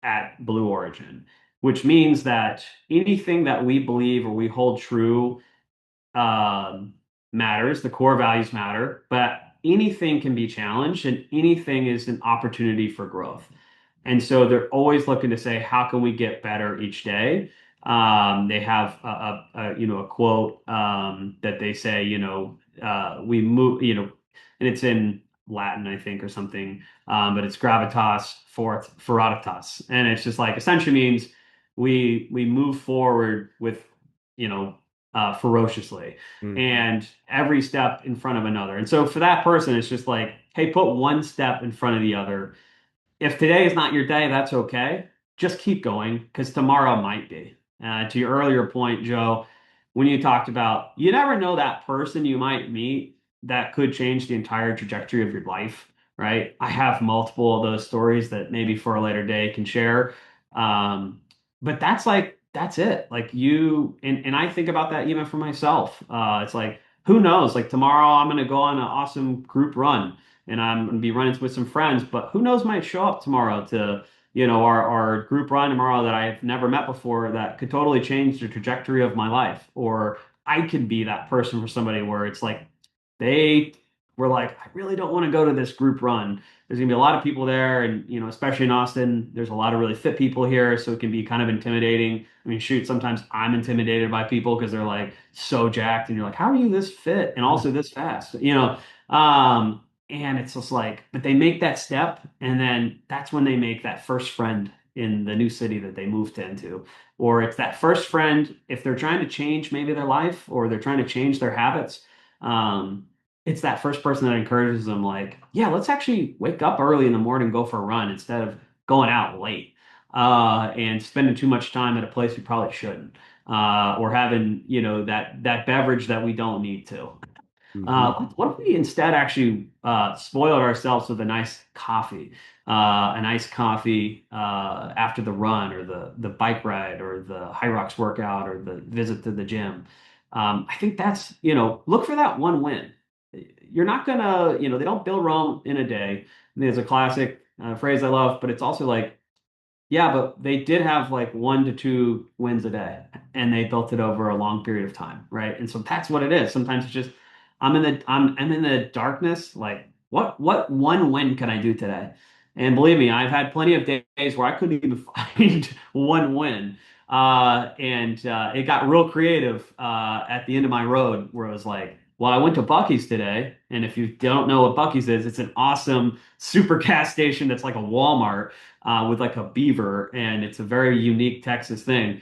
at Blue Origin, which means that anything that we believe or we hold true um, matters. The core values matter, but anything can be challenged and anything is an opportunity for growth. And so they're always looking to say, how can we get better each day? They have a quote that they say, we move, and it's in Latin, I think, or something, but it's gravitas ferocitas, and it's just like essentially means we move forward with, ferociously, Mm-hmm. and every step in front of another. And so for that person, it's just like, hey, put one step in front of the other. If today is not your day, that's okay. Just keep going because tomorrow might be. To your earlier point, Joe, when you talked about you never know that person you might meet. that could change the entire trajectory of your life, right? I have multiple of those stories that maybe for a later day can share. Um, but that's it. Like and I think about that even for myself. It's like, who knows? Like tomorrow I'm going to go on an awesome group run and I'm going to be running with some friends, but who knows might show up tomorrow to, our group run tomorrow that I've never met before that could totally change the trajectory of my life. Or I could be that person for somebody where it's like they were like, I really don't want to go to this group run. There's gonna be a lot of people there, and especially in Austin, there's a lot of really fit people here, so it can be kind of intimidating. I mean, shoot, sometimes I'm intimidated by people because they're like so jacked, and you're like, how are you this fit and also this fast? And it's just like, but they make that step, and then that's when they make that first friend in the new city that they moved into. Or it's that first friend, if they're trying to change maybe their life or they're trying to change their habits, um, it's that first person that encourages them, like, yeah, let's actually wake up early in the morning, go for a run instead of going out late and spending too much time at a place we probably shouldn't, or having, that beverage that we don't need to. Mhm. What if we instead actually spoiled ourselves with a nice coffee after the run or the bike ride or the High Rocks workout or the visit to the gym? I think that's, look for that one win. You're not gonna, they don't build Rome in a day. There's a classic phrase I love, but it's also like, yeah, but they did have like 1 to 2 wins a day, and they built it over a long period of time, right? And so that's what it is. Sometimes it's just I'm in the darkness. Like, what one win can I do today? And believe me, I've had plenty of days where I couldn't even find one win. And it got real creative at the end of my road, where it was like, well, I went to Bucky's today, and if you don't know what Bucky's is, it's an awesome super gas station that's like a Walmart with like a beaver, and it's a very unique Texas thing.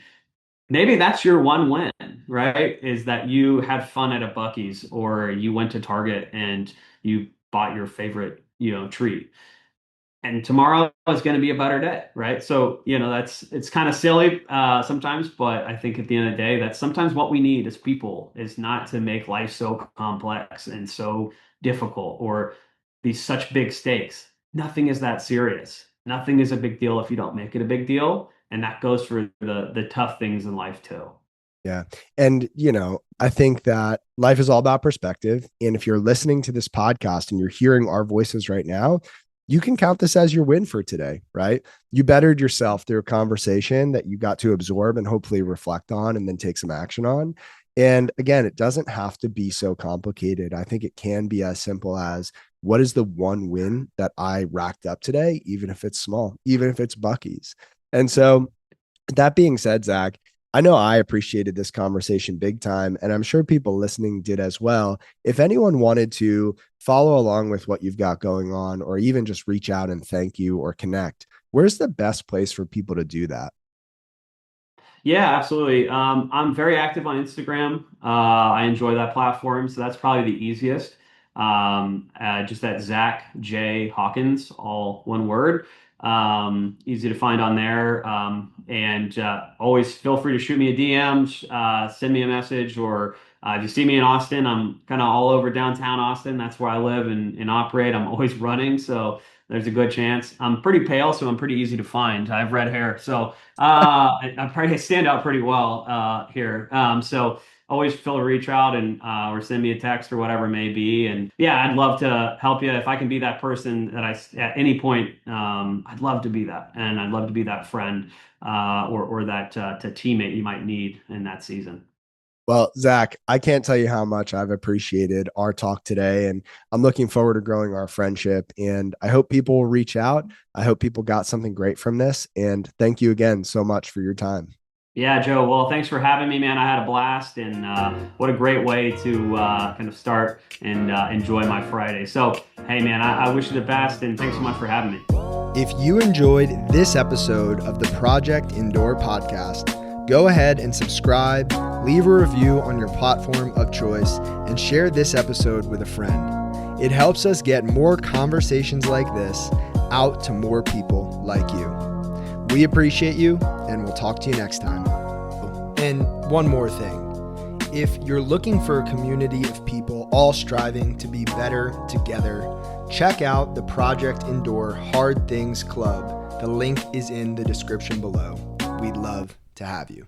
Maybe that's your one win, right? Is that you had fun at a Bucky's or you went to Target and you bought your favorite, treat. And tomorrow is going to be a better day, right? So, it's kind of silly sometimes, but I think at the end of the day, that's sometimes what we need as people is not to make life so complex and so difficult or these such big stakes. Nothing is that serious. Nothing is a big deal if you don't make it a big deal. And that goes for the tough things in life too. Yeah. And, I think that life is all about perspective. And if you're listening to this podcast and you're hearing our voices right now, you can count this as your win for today, right? You bettered yourself through a conversation that you got to absorb and hopefully reflect on and then take some action on. And again, it doesn't have to be so complicated. I think it can be as simple as, what is the one win that I racked up today, even if it's small, even if it's Bucky's? And so, that being said, Zach, I know I appreciated this conversation big time, and I'm sure people listening did as well. If anyone wanted to follow along with what you've got going on, or even just reach out and thank you or connect, where's the best place for people to do that? Yeah, absolutely. I'm very active on Instagram. I enjoy that platform, so that's probably the easiest. Just at Zach J Hawkins, all one word. Easy to find on there. And always feel free to shoot me a DM, send me a message, or if you see me in Austin, I'm kind of all over downtown Austin. That's where I live and operate. I'm always running, so there's a good chance. I'm pretty pale, so I'm pretty easy to find. I have red hair, so I probably stand out pretty well here. So always feel to reach out and or send me a text or whatever it may be. And yeah, I'd love to help you if I can be that person that at any point. I'd love to be that, and I'd love to be that friend or that to teammate you might need in that season. Well, Zach, I can't tell you how much I've appreciated our talk today, and I'm looking forward to growing our friendship. And I hope people will reach out. I hope people got something great from this. And thank you again so much for your time. Yeah, Joe. Well, thanks for having me, man. I had a blast, and what a great way to kind of start and enjoy my Friday. So, hey, man, I wish you the best, and thanks so much for having me. If you enjoyed this episode of the Project Indoor podcast, go ahead and subscribe, leave a review on your platform of choice, and share this episode with a friend. It helps us get more conversations like this out to more people like you. We appreciate you, and we'll talk to you next time. And one more thing. If you're looking for a community of people all striving to be better together, check out the Project Endure Hard Things Club. The link is in the description below. We'd love to have you.